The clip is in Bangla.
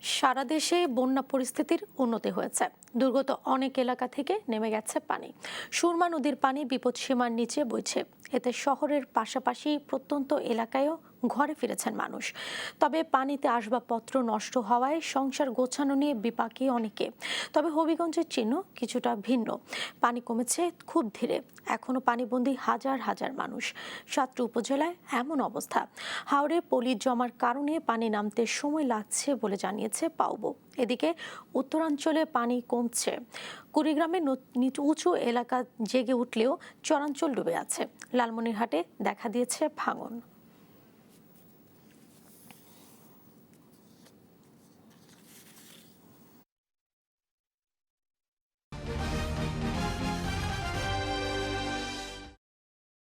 সারা দেশে বন্যা পরিস্থিতির উন্নতি হয়েছে। দুর্গত অনেক এলাকা থেকে নেমে গেছে পানি। সুরমা নদীর পানি বিপদসীমার নিচে বইছে। এতে শহরের পাশাপাশি প্রত্যন্ত এলাকায়ও ঘরে ফিরেছেন মানুষ। তবে পানিতে আসবাবপত্র নষ্ট হওয়ায় সংসার গোছানো নিয়ে বিপাকে অনেকে। তবে হবিগঞ্জের চিহ্ন কিছুটা ভিন্ন। পানি কমেছে খুব ধীরে, এখনো পানিবন্দী হাজার হাজার মানুষ। সাতটি উপজেলায় এমন অবস্থা। হাওরে পলি জমার কারণে পানি নামতে সময় লাগছে বলে জানিয়েছে পাউবো। এদিকে উত্তরাঞ্চলে পানি কমছে। কুড়িগ্রামে উঁচু এলাকা জেগে উঠলেও চরাঞ্চল ডুবে আছে। লালমনিরহাটে দেখা দিয়েছে ভাঙন।